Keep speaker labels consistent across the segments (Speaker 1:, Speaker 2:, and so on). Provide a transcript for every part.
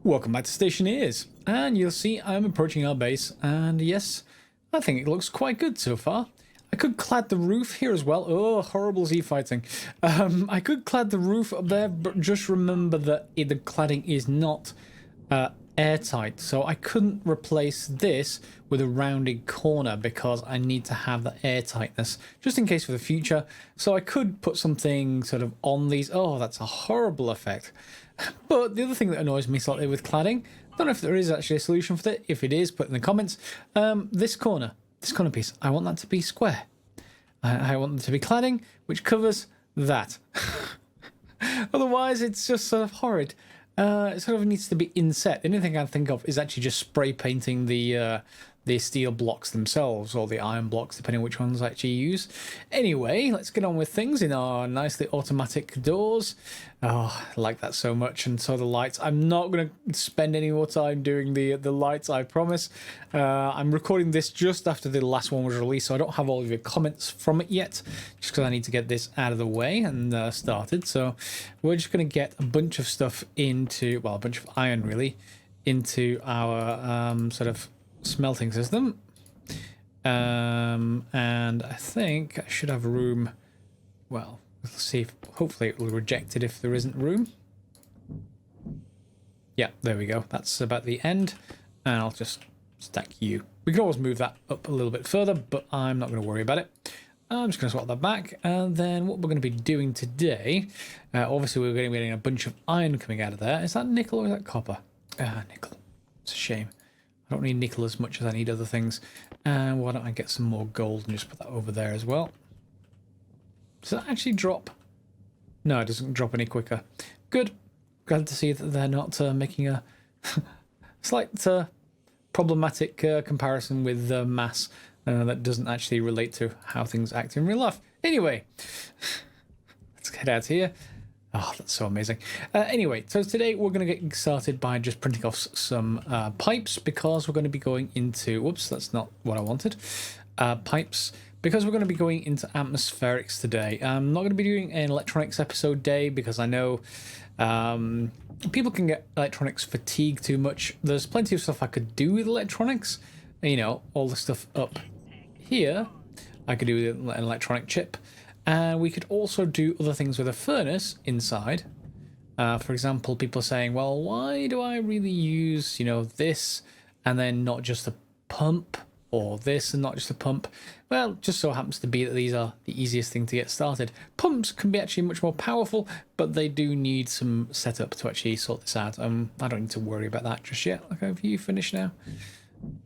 Speaker 1: Welcome back to Stationeers, and you'll see I'm approaching our base, and yes, I think it looks quite good so far. I could clad the roof here as well. Oh, horrible Z-fighting. I could clad the roof up there, but just remember that the cladding is not airtight, so I couldn't replace this with a rounded corner because I need to have the airtightness just in case for the future. So I could put something sort of on these. Oh, that's a horrible effect. But the other thing that annoys me slightly with cladding, I don't know if there is actually a solution for that. If it is, put it in the comments. This corner piece, I want that to be square. I want it to be cladding which covers that. Otherwise, it's just sort of horrid. It sort of needs to be inset. The only thing I can think of is actually just spray painting the steel blocks themselves, or the iron blocks, depending on which ones I actually use. Anyway, let's get on with things in our nicely automatic doors. Oh, I like that so much. And so the lights. I'm not going to spend any more time doing the lights, I promise. I'm recording this just after the last one was released, so I don't have all of your comments from it yet, just because I need to get this out of the way and started. So we're just going to get a bunch of stuff into, well, a bunch of iron really, into our sort of smelting system, and I think I should have room. Well, let's see if hopefully it will reject it if there isn't room. Yeah, there we go. That's about the end, and I'll just stack you. We can always move that up a little bit further, but I'm not going to worry about it. I'm just going to swap that back, and then what we're going to be doing today, obviously we're going to be getting a bunch of iron coming out of there. Is that nickel or is that copper? Nickel. It's a shame. I don't need nickel as much as I need other things. And why don't I get some more gold and just put that over there as well? Does that actually drop? No, it doesn't drop any quicker. Good. Glad to see that they're not making a slight problematic comparison with mass that doesn't actually relate to how things act in real life. Anyway, let's get out here. Oh, that's so amazing. Anyway, so today we're going to get started by just printing off some pipes, because we're going to be going into... Whoops, that's not what I wanted. Pipes, because we're going to be going into atmospherics today. I'm not going to be doing an electronics episode day, because I know people can get electronics fatigue too much. There's plenty of stuff I could do with electronics. You know, all the stuff up here I could do with an electronic chip. And we could also do other things with a furnace inside. For example, people are saying, well, why do I really use, you know, this and then not just a pump, or this and not just a pump? Well, just so happens to be that these are the easiest thing to get started. Pumps can be actually much more powerful, but they do need some setup to actually sort this out. I don't need to worry about that just yet. Okay, have you finished now?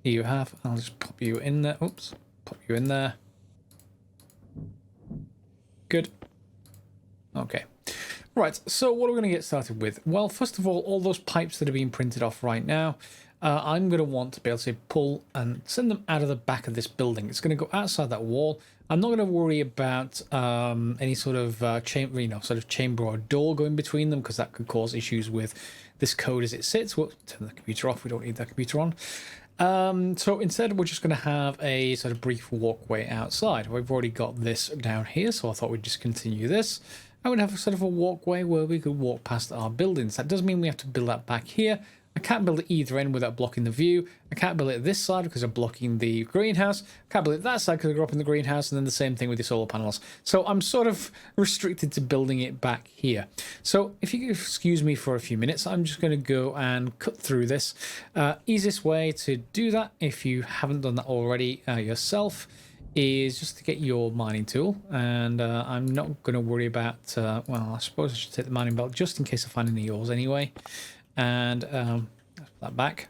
Speaker 1: You have. I'll just pop you in there. Oops, pop you in there. Good. Okay. Right, so what are we going to get started with? Well, first of all those pipes that are being printed off right now, I'm going to want to be able to pull and send them out of the back of this building. It's going to go outside that wall. I'm not going to worry about any sort of chamber, you know, sort of chamber or door going between them, because that could cause issues with this code as it sits. We'll turn the computer off. We don't need that computer on. So instead we're just going to have a sort of brief walkway outside. We've already got this down here, so I thought we'd just continue this. I would have a sort of a walkway where we could walk past our buildings. That does mean we have to build that back here. I can't build it either end without blocking the view. I can't build it this side because I'm blocking the greenhouse. I can't build it that side because I'm in the greenhouse, and then the same thing with the solar panels. So I'm sort of restricted to building it back here. So if you could excuse me for a few minutes, I'm just going to go and cut through this. Easiest way to do that, if you haven't done that already yourself, is just to get your mining tool. And I'm not going to worry about, well, I suppose I should take the mining belt just in case I find any ores anyway. And let's put that back.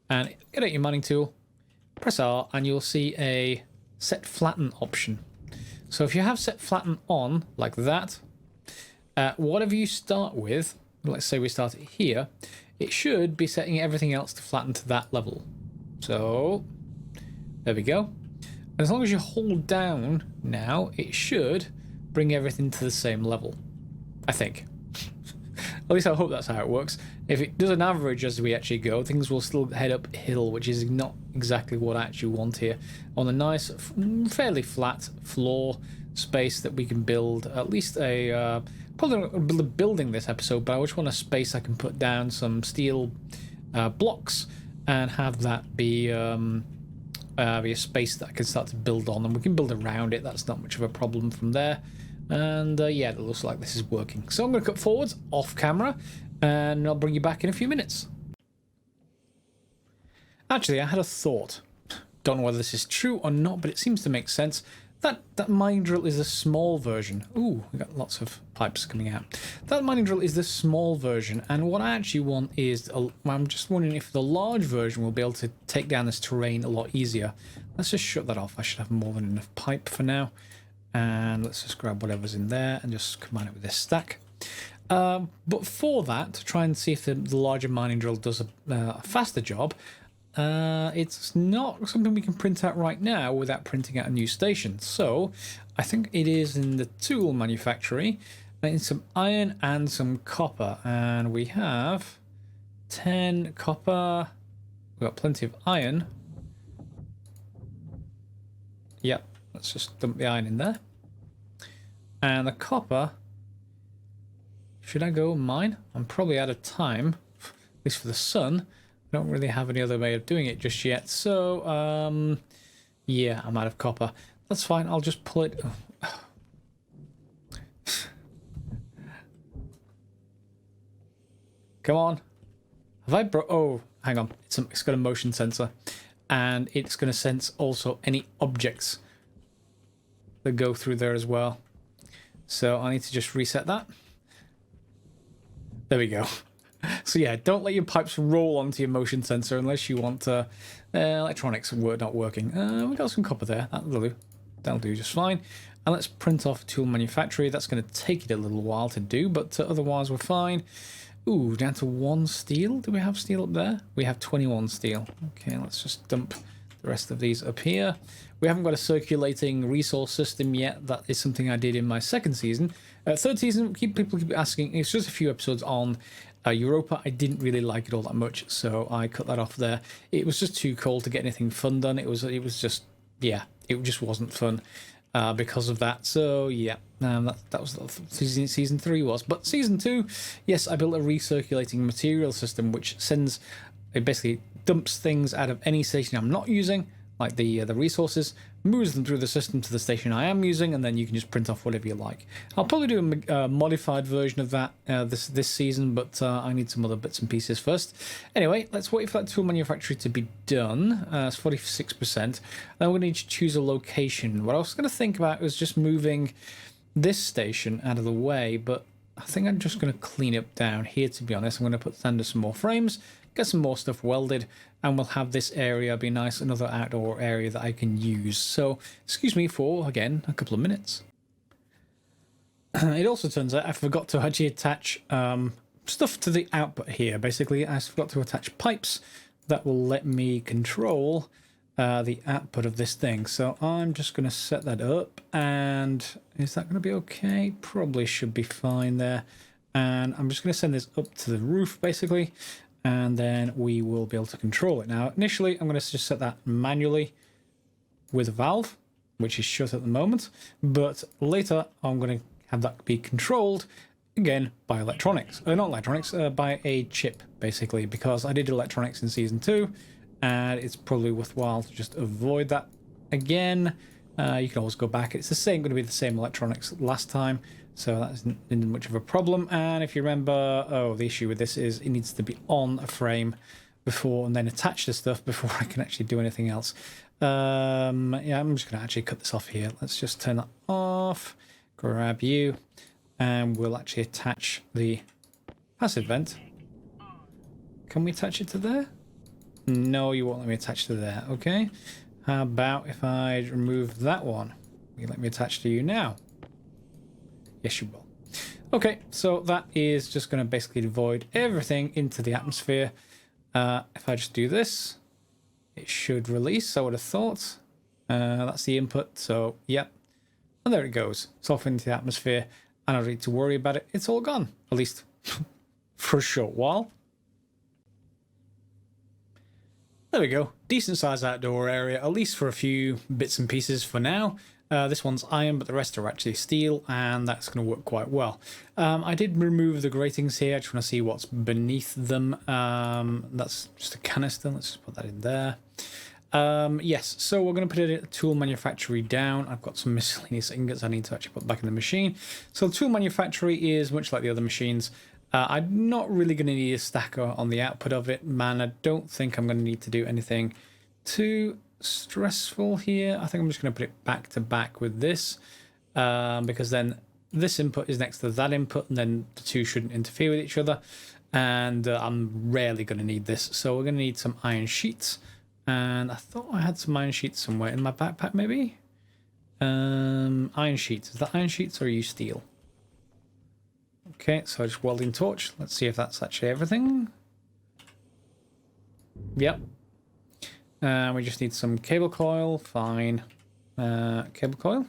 Speaker 1: And get out your mining tool, press R, and you'll see a set flatten option. So if you have set flatten on, like that, whatever you start with, let's say we start it here, it should be setting everything else to flatten to that level. So there we go. And as long as you hold down now, it should bring everything to the same level, I think. At least I hope that's how it works. If it does an average as we actually go, things will still head uphill, which is not exactly what I actually want here. On a nice, fairly flat floor space that we can build at least a probably not going to be building this episode, but I just want a space I can put down some steel blocks and have that be a space that I can start to build on, and we can build around it. That's not much of a problem from there. And yeah, it looks like this is working. So I'm going to cut forwards off camera, and I'll bring you back in a few minutes. Actually, I had a thought. Don't know whether this is true or not, but it seems to make sense. That mining drill is a small version. Ooh, we got lots of pipes coming out. That mining drill is the small version, and what I actually want is, I'm just wondering if the large version will be able to take down this terrain a lot easier. Let's just shut that off. I should have more than enough pipe for now. And let's just grab whatever's in there and just combine it with this stack. But for that, to try and see if the larger mining drill does a faster job, it's not something we can print out right now without printing out a new station. So I think it is in the tool manufactory. I need some iron and some copper, and we have 10 copper. We've got plenty of iron. Yep, let's just dump the iron in there. And the copper, should I go mine? I'm probably out of time, at least for the sun. I don't really have any other way of doing it just yet, so yeah, I'm out of copper. That's fine, I'll just pull it. Come on. Have I oh, hang on, it's got a motion sensor, and it's going to sense also any objects that go through there as well. So I need to just reset that. There we go. So yeah, don't let your pipes roll onto your motion sensor unless you want electronics not working. We got some copper there. That'll do just fine. And let's print off tool manufactory. That's going to take it a little while to do, but otherwise we're fine. Ooh, down to 1 steel. Do we have steel up there? We have 21 steel. Okay, let's just dump the rest of these up here. We haven't got a circulating resource system yet. That is something I did in my second season. Third season, people keep asking. It's just a few episodes on Europa. I didn't really like it all that much, so I cut that off there. It was just too cold to get anything fun done. It was just, yeah, it just wasn't fun because of that. So yeah, that was what season 3 was. But season 2, yes, I built a recirculating material system which it basically dumps things out of any station I'm not using, like the resources, moves them through the system to the station I am using, and then you can just print off whatever you like. I'll probably do a modified version of that this season, but I need some other bits and pieces first. Anyway, let's wait for that tool manufactory to be done. It's 46%. Then we're going to need to choose a location. What I was going to think about was just moving this station out of the way, but I think I'm just going to clean up down here, to be honest. I'm going to put under some more frames, get some more stuff welded, and we'll have this area be nice, another outdoor area that I can use. So excuse me for, again, a couple of minutes. It also turns out I forgot to actually attach stuff to the output here. Basically, I forgot to attach pipes that will let me control the output of this thing. So I'm just going to set that up, and is that going to be okay? Probably should be fine there. And I'm just going to send this up to the roof, basically, and then we will be able to control it. Now, initially, I'm going to just set that manually with a valve, which is shut at the moment, but later I'm going to have that be controlled again by electronics. Not electronics, by a chip, basically, because I did electronics in season 2, and it's probably worthwhile to just avoid that again. You can always go back. It's going to be the same electronics last time, so that isn't much of a problem. And if you remember, the issue with this is it needs to be on a frame before, and then attach the stuff before I can actually do anything else. Yeah, I'm just going to actually cut this off here. Let's just turn that off, grab you, and we'll actually attach the passive vent. Can we attach it to there? No, you won't let me attach to there. Okay. How about if I remove that one? You let me attach to you now. Yes, you will. Okay, so that is just going to basically void everything into the atmosphere. If I just do this, it should release, I would have thought. That's the input, so yep. And there it goes. It's off into the atmosphere. I don't need to worry about it. It's all gone, at least for a short while. There we go. Decent sized outdoor area, at least for a few bits and pieces for now. This one's iron, but the rest are actually steel, and that's going to work quite well. I did remove the gratings here. I just want to see what's beneath them. That's just a canister. Let's just put that in there. Yes, so we're going to put a tool manufactory down. I've got some miscellaneous ingots I need to actually put back in the machine. So the tool manufactory is much like the other machines. I'm not really going to need a stacker on the output of it. Man, I don't think I'm going to need to do anything too stressful here. I think I'm just going to put it back to back with this, because then this input is next to that input, and then the two shouldn't interfere with each other. And I'm rarely going to need this. So we're going to need some iron sheets. And I thought I had some iron sheets somewhere in my backpack, maybe? Iron sheets. Is that iron sheets or are you steel? Okay, so just welding torch. Let's see if that's actually everything. Yep. We just need some cable coil. Fine. Cable coil.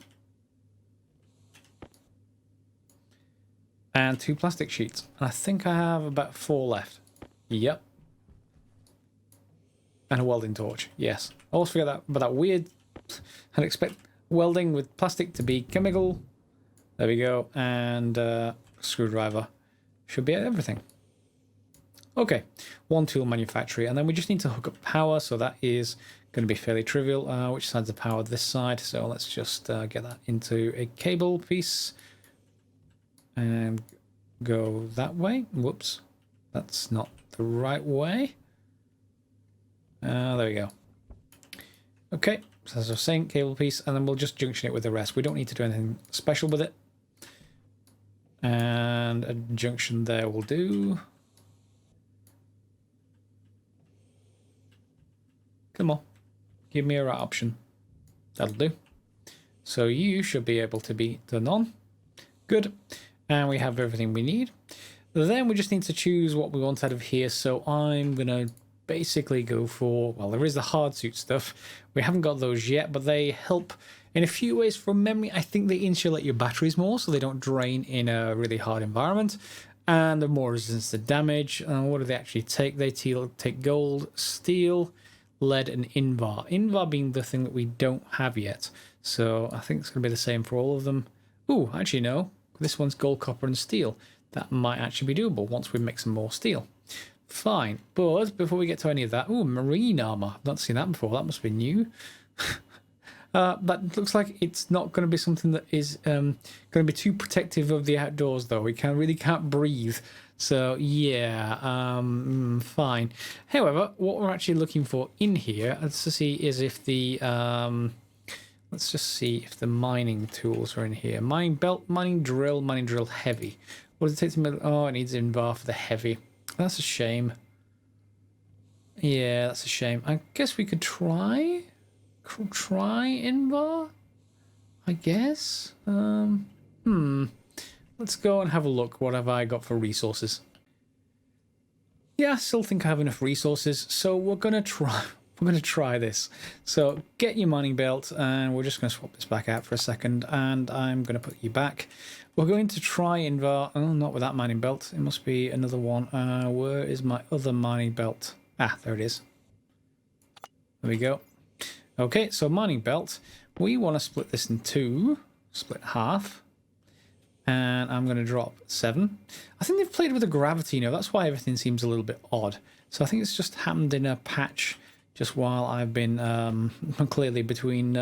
Speaker 1: And 2 plastic sheets. And I think I have about 4 left. Yep. And a welding torch, yes. I always forget that, but that weird... I'd expect welding with plastic to be chemical. There we go. And screwdriver. Should be everything. Okay. 1 tool manufactory. And then we just need to hook up power. So that is going to be fairly trivial. Which side's the power? This side. So let's just get that into a cable piece. And go that way. Whoops. That's not the right way. There we go. Okay, so as I was saying, cable piece, and then we'll just junction it with the rest. We don't need to do anything special with it. And a junction there will do. Come on, give me a right option. That'll do. So you should be able to be turned on. Good. And we have everything we need. Then we just need to choose what we want out of here. So I'm going to basically go for, well, there is the hard suit stuff. We haven't got those yet, but they help in a few ways. From memory, I think they insulate your batteries more so they don't drain in a really hard environment, and they're more resistant to damage. What do they actually take? They take gold, steel, lead, and invar. Invar being the thing that we don't have yet, so I think it's going to be the same for all of them. Ooh, actually no, this one's gold, copper, and steel. That might actually be doable once we mix some more steel. Fine, but before we get to any of that, ooh, marine armor. I've not seen that before. That must be new. That looks like it's not going to be something that is going to be too protective of the outdoors, though. We really can't breathe. So yeah, fine. However, what we're actually looking for in here, let's just see, is if the let's just see if the mining tools are in here. Mining belt, mining drill heavy. What does it take to make? Oh, it needs invar for the heavy. That's a shame. Yeah, that's a shame. I guess we could try invar, I guess. Let's go and have a look. What have I got for resources? Yeah, I still think I have enough resources, so we're gonna try this. So get your mining belt, and we're just gonna swap this back out for a second, and I'm gonna put you back. We're going to try invar. Oh, not with that mining belt. It must be another one. Where is my other mining belt? Ah, there it is. There we go. Okay, so mining belt. We want to split this in two. Split half. And I'm going to drop 7. I think they've played with the gravity, you know. That's why everything seems a little bit odd. So I think it's just happened in a patch just while I've been clearly between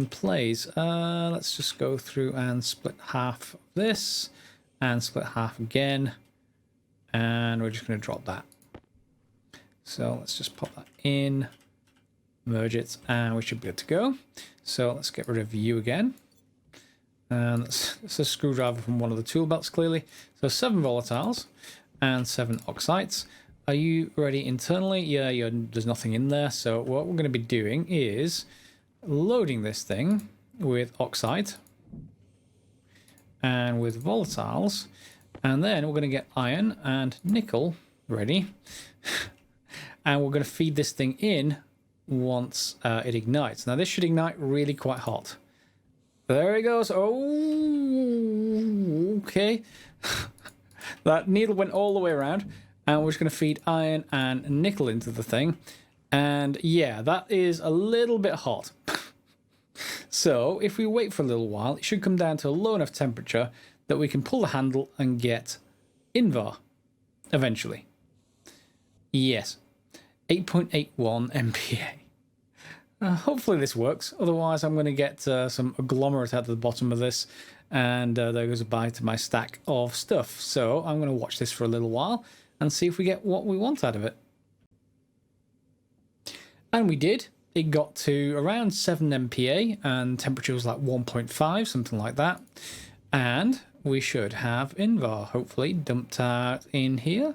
Speaker 1: plays. Let's just go through and split half of this and split half again, and we're just going to drop that. So let's just pop that in, merge it, and we should be good to go. So let's get rid of you again, and it's a screwdriver from one of the tool belts clearly. So 7 volatiles and 7 oxides. Are you ready internally? Yeah, there's nothing in there. So what we're going to be doing is loading this thing with oxide and with volatiles, and then we're going to get iron and nickel ready, and we're going to feed this thing in once it ignites. Now this should ignite really quite hot. There it goes. Oh, okay. That needle went all the way around, and we're just going to feed iron and nickel into the thing. And yeah, that is a little bit hot. So if we wait for a little while, it should come down to a low enough temperature that we can pull the handle and get invar eventually. Yes, 8.81 MPa. Hopefully this works. Otherwise, I'm going to get some agglomerate out of the bottom of this, and there goes a bye to my stack of stuff. So I'm going to watch this for a little while and see if we get what we want out of it. And we did. It got to around 7 MPa and temperature was like 1.5, something like that. And we should have invar, hopefully, dumped out in here.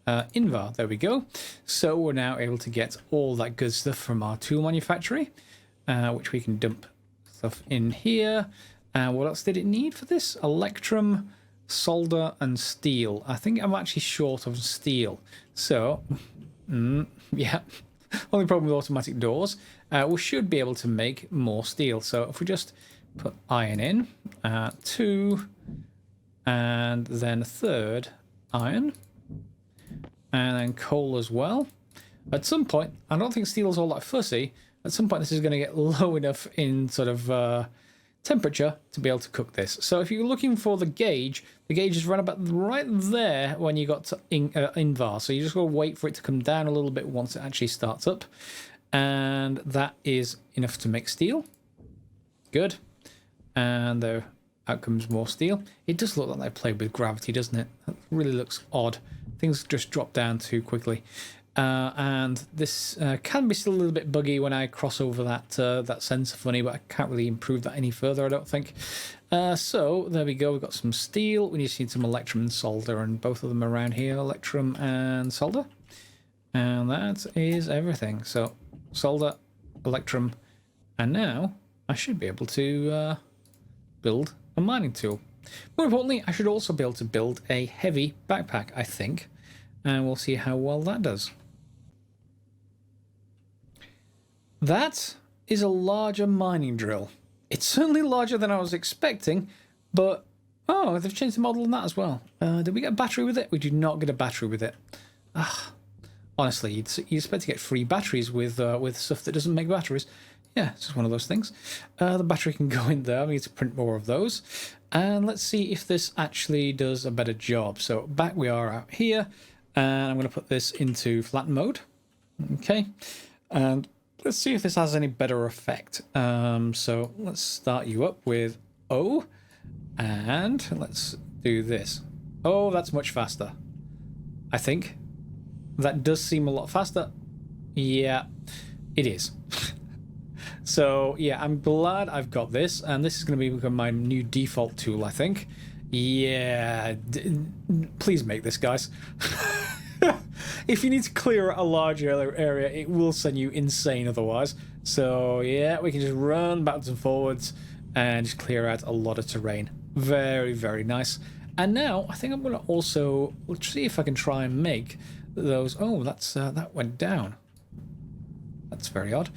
Speaker 1: Invar, there we go. So we're now able to get all that good stuff from our tool manufactory, which we can dump stuff in here. What else did it need for this? Electrum, solder, and steel. I think I'm actually short of steel. So, yeah. Only problem with automatic doors. We should be able to make more steel. So if we just put iron in, 2, and then a third iron, and then coal as well. At some point, I don't think steel's all that fussy. At some point, this is going to get low enough in sort of temperature to be able to cook this. So if you're looking for the gauge is right about right there when you got to invar. So you just got to wait for it to come down a little bit once it actually starts up. And that is enough to make steel. Good. And there out comes more steel. It does look like they played with gravity, doesn't it? It really looks odd. Things just drop down too quickly. And this can be still a little bit buggy when I cross over that sensor funny, but I can't really improve that any further, I don't think. So there we go. We've got some steel. We just need some electrum and solder, and both of them around here, electrum and solder. And that is everything. So solder, electrum, and now I should be able to build a mining tool. More importantly, I should also be able to build a heavy backpack, I think, and we'll see how well that does. That is a larger mining drill. It's certainly larger than I was expecting, but oh, they've changed the model on that as well. Did we get a battery with it? We did not get a battery with it. Honestly, you'd expect to get free batteries with stuff that doesn't make batteries. Yeah, it's just one of those things. The battery can go in there. We need to print more of those. And let's see if this actually does a better job. So back we are out here. And I'm going to put this into flatten mode. Okay. And let's see if this has any better effect. So let's start you up with O. And let's do this. Oh, that's much faster. I think. That does seem a lot faster. Yeah, it is. So, yeah, I'm glad I've got this, and this is going to become my new default tool, I think. Yeah, please make this, guys. If you need to clear a large area, it will send you insane otherwise. So, yeah, we can just run backwards and forwards and just clear out a lot of terrain. Very, very nice. And now, I think I'm going to also... Let's see if I can try and make those... Oh, that went down. That's very odd.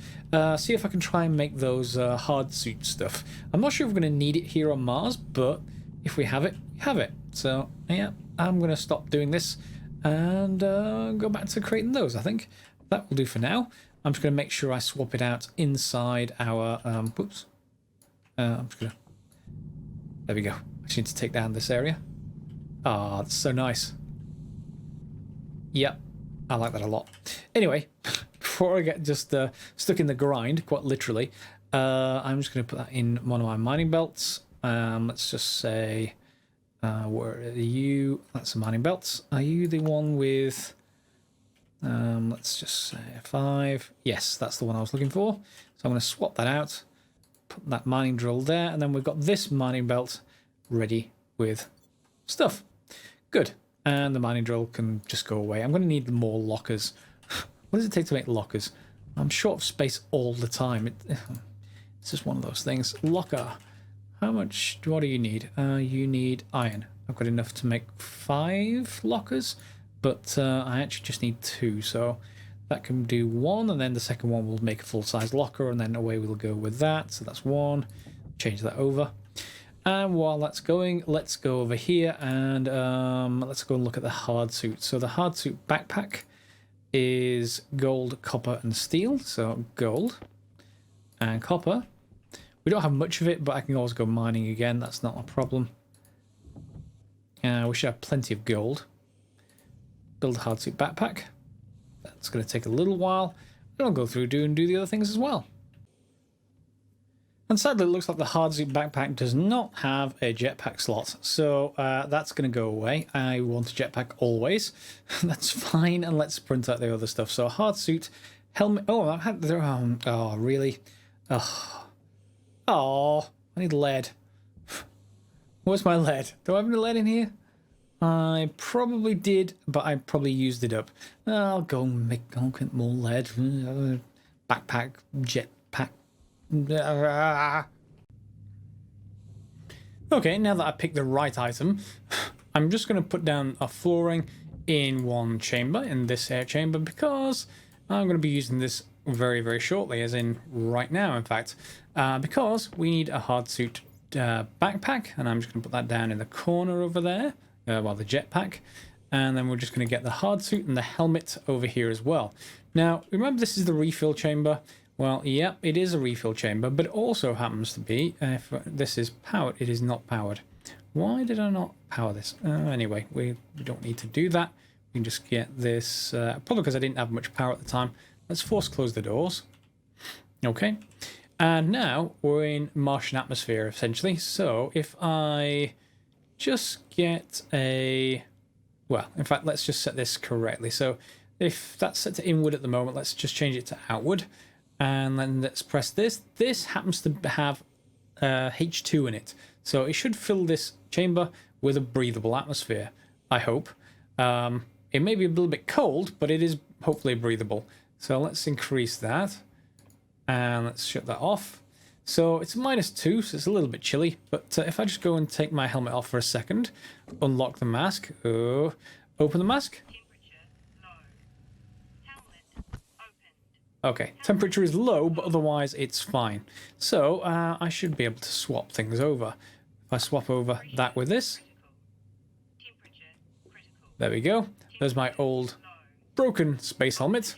Speaker 1: See if I can try and make those hard suit stuff. I'm not sure if we're going to need it here on Mars, but if we have it, we have it. So, yeah, I'm going to stop doing this and go back to creating those, I think. That will do for now. I'm just going to make sure I swap it out inside our... whoops. I'm just going to... There we go. I just need to take down this area. Ah, that's so nice. Yep, I like that a lot. Anyway... Before I get just stuck in the grind, quite literally, I'm just going to put that in one of my mining belts. Let's just say, where are you? That's the mining belts. Are you the one with, let's just say 5. Yes, that's the one I was looking for. So I'm going to swap that out, put that mining drill there, and then we've got this mining belt ready with stuff. Good. And the mining drill can just go away. I'm going to need more lockers. What does it take to make lockers? I'm short of space all the time. It's just one of those things. Locker. How much? What do you need? You need iron. I've got enough to make 5 lockers, but I actually just need 2. So that can do 1, and then the second one will make a full-size locker, and then away we'll go with that. So that's 1. Change that over. And while that's going, let's go over here and let's go and look at the hard suit. So the hard suit backpack is gold, copper, and steel. So gold and copper. We don't have much of it, but I can always go mining again. That's not a problem. We should have plenty of gold. Build a hardsuit backpack. That's going to take a little while. And I'll go through and do the other things as well. And sadly, it looks like the hardsuit backpack does not have a jetpack slot. So that's going to go away. I want a jetpack always. That's fine. And let's print out the other stuff. So hardsuit, helmet. Oh, I've had there. Oh, really? Oh, I need lead. Where's my lead? Do I have any lead in here? I probably did, but I probably used it up. I'll go make more lead. Backpack, jetpack. Okay, now that I picked the right item, I'm just going to put down a flooring in one chamber, in this air chamber, because I'm going to be using this very, very shortly, as in right now, in fact, because we need a hardsuit backpack, and I'm just going to put that down in the corner over there. Well, the jetpack, and then we're just going to get the hardsuit and the helmet over here as well. Now, remember, this is the refill chamber. Well, yeah, it is a refill chamber, but it also happens to be, if this is powered, it is not powered. Why did I not power this? Anyway, we don't need to do that. We can just get this, probably because I didn't have much power at the time. Let's force close the doors. Okay, and now we're in Martian atmosphere, essentially. So if I just get a, well, in fact, let's just set this correctly. So if that's set to inward at the moment, let's just change it to outward. And then let's press this. This happens to have H2 in it. So it should fill this chamber with a breathable atmosphere, I hope. It may be a little bit cold, but it is hopefully breathable. So let's increase that. And let's shut that off. So it's -2, so it's a little bit chilly. But if I just go and take my helmet off for a second, unlock the mask, open the mask. Okay, temperature is low, but otherwise it's fine. So I should be able to swap things over. If I swap over that with this. There we go. There's my old broken space helmet.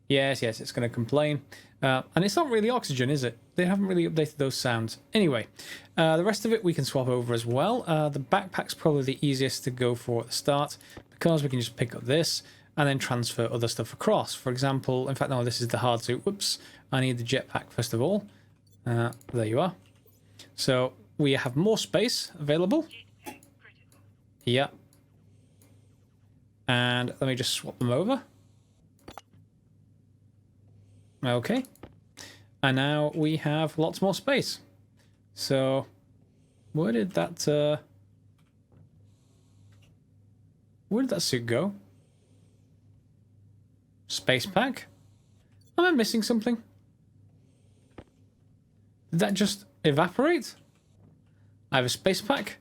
Speaker 1: Yes, it's going to complain. And it's not really oxygen, is it? They haven't really updated those sounds. Anyway, the rest of it we can swap over as well. The backpack's probably the easiest to go for at the start, because we can just pick up this and then transfer other stuff across. For example, in fact, no, this is the hardsuit. Whoops, I need the jetpack first of all. There you are. So we have more space available. Yeah. And let me just swap them over. Okay. And now we have lots more space. So where did that suit go? Space pack? Am I missing something? Did that just evaporate? I have a space pack.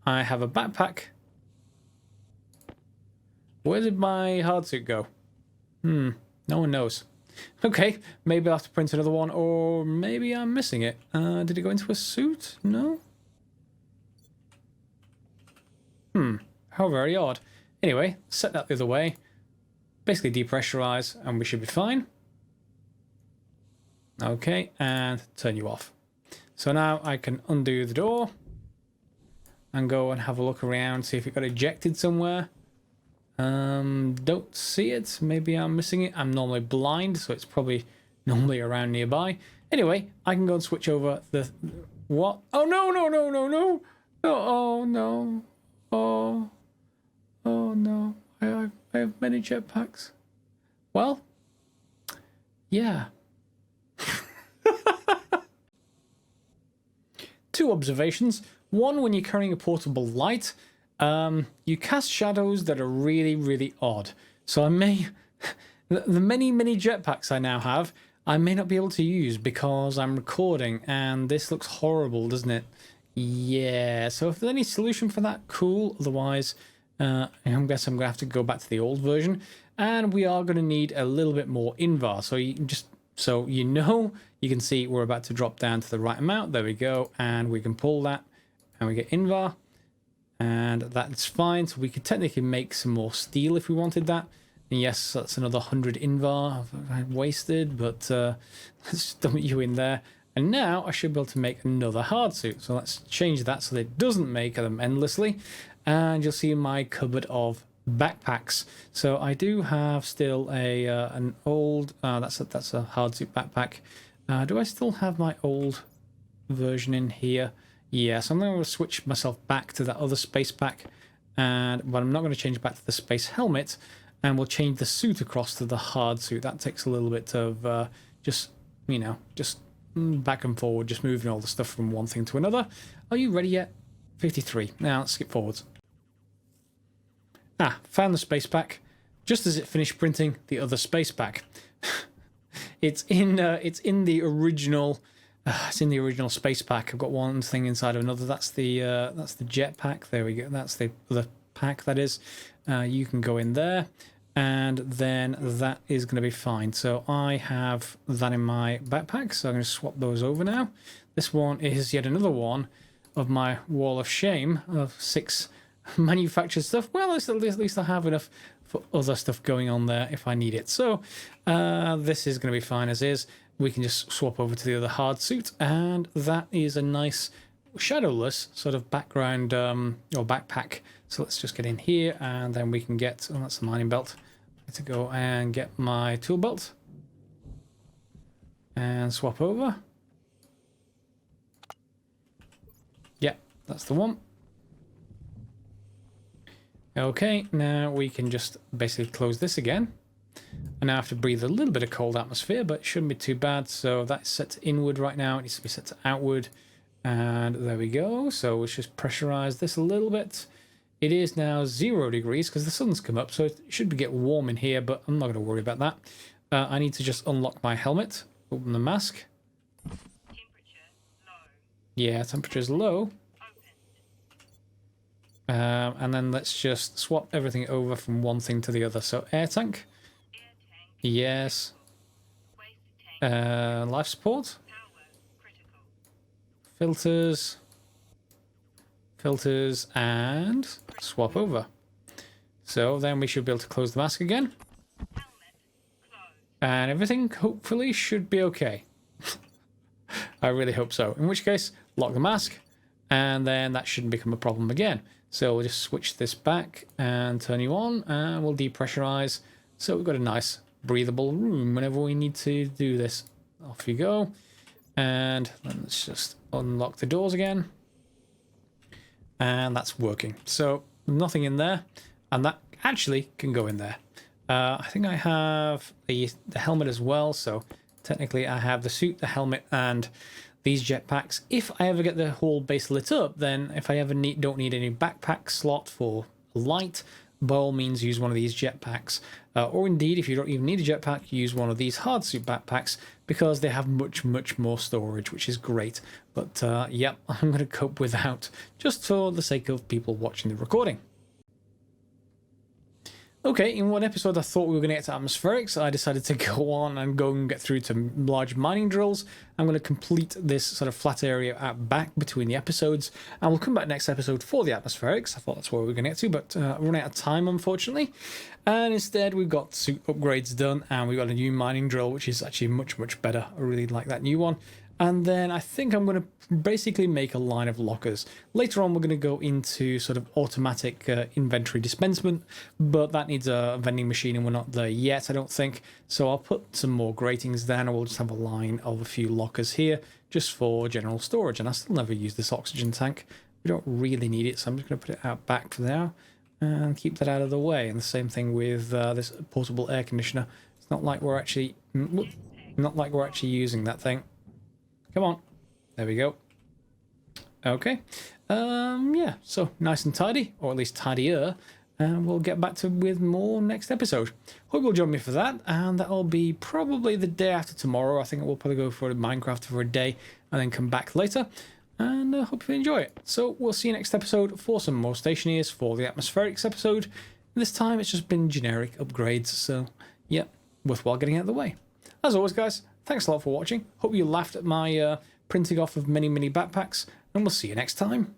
Speaker 1: I have a backpack. Where did my hardsuit go? No one knows. Okay, maybe I'll have to print another one, or maybe I'm missing it. Did it go into a suit? No? How very odd. Anyway, set that the other way. Basically depressurize, and we should be fine. Okay, and turn you off. So now I can undo the door and go and have a look around, see if it got ejected somewhere. Don't see it. Maybe I'm missing it. I'm normally blind, so it's probably normally around nearby. Anyway, I can go and switch over the... What? Oh, no. Oh, no. Oh, no. I have many jetpacks. Well, yeah. Two observations. One, when you're carrying a portable light, you cast shadows that are really, really odd. So I may... the many jetpacks I now have, I may not be able to use because I'm recording, and this looks horrible, doesn't it? Yeah, so if there's any solution for that, cool. Otherwise, I guess I'm going to have to go back to the old version. And we are going to need a little bit more invar. So you just... So you know, you can see we're about to drop down to the right amount. There we go. And we can pull that. And we get invar. And that's fine. So we could technically make some more steel if we wanted that. And yes, that's another 100 invar I've wasted, but let's dump you in there. And now I should be able to make another hard suit. So let's change that so that it doesn't make them endlessly. And you'll see my cupboard of backpacks. So I do have still a an old that's a hard suit backpack. Do I still have my old version in here? Yes, I'm going to switch myself back to that other space pack, but I'm not going to change back to the space helmet, and we'll change the suit across to the hard suit. That takes a little bit of just back and forward, just moving all the stuff from one thing to another. Are you ready yet? 53. Now let's skip forwards. Found the space pack just as it finished printing the other space pack. It's in the original space pack. I've got one thing inside of another. That's the jet pack. There we go. That's the other pack, that is. You can go in there, and then that is going to be fine. So I have that in my backpack, so I'm going to swap those over now. This one is yet another one of my wall of shame of 6 manufactured stuff. Well, at least I have enough for other stuff going on there if I need it. So this is going to be fine as is. We can just swap over to the other hard suit, and that is a nice shadowless sort of background or backpack. So let's just get in here, and then we can get, oh, that's the mining belt. I have to go and get my tool belt and swap over. Yeah, that's the one. Okay, now we can just basically close this again. And now I have to breathe a little bit of cold atmosphere, but it shouldn't be too bad. So that's set to inward right now. It needs to be set to outward. And there we go. So let's just pressurize this a little bit. It is now 0 degrees because the sun's come up, so it should get warm in here, but I'm not going to worry about that. I need to just unlock my helmet, open the mask.
Speaker 2: Temperature low.
Speaker 1: Yeah, temperature's low. And then let's just swap everything over from one thing to the other. So air tank. Yes. Life support. Filters. Filters, and swap over. So then we should be able to close the mask again. And everything hopefully should be okay. I really hope so. In which case, lock the mask, and then that shouldn't become a problem again. So we'll just switch this back and turn you on, and we'll depressurize. So we've got a nice breathable room whenever we need to do this. Off you go. And then let's just unlock the doors again. And that's working. So nothing in there, and that actually can go in there. I think I have the helmet as well, so technically I have the suit, the helmet, and these jetpacks. If I ever get the whole base lit up, then if I ever don't need any backpack slot for light, by all means use one of these jetpacks. Or indeed, if you don't even need a jetpack, use one of these hard suit backpacks, because they have much more storage, which is great. But yep, I'm going to cope without, just for the sake of people watching the recording. Okay, in one episode I thought we were going to get to atmospherics. I decided to go on and get through to large mining drills. I'm going to complete this sort of flat area out back between the episodes, and we'll come back next episode for the atmospherics. I thought that's where we were going to get to, but we're running out of time, unfortunately. And instead we've got suit upgrades done, and we've got a new mining drill, which is actually much better. I really like that new one. And then I think I'm going to basically make a line of lockers. Later on, we're going to go into sort of automatic inventory dispensement, but that needs a vending machine, and we're not there yet, I don't think. So I'll put some more gratings down, and we'll just have a line of a few lockers here, just for general storage. And I still never use this oxygen tank. We don't really need it, so I'm just going to put it out back for now and keep that out of the way. And the same thing with this portable air conditioner. It's not like we're actually using that thing. Come on. There we go. Okay. Yeah, so nice and tidy, or at least tidier. And we'll get back with more next episode. Hope you'll join me for that, and that'll be probably the day after tomorrow. I think we'll probably go for Minecraft for a day and then come back later. And hope you enjoy it. So we'll see you next episode for some more Stationeers for the atmospherics episode. This time it's just been generic upgrades, so yeah, worthwhile getting out of the way. As always, guys, thanks a lot for watching. Hope you laughed at my printing off of many backpacks, and we'll see you next time.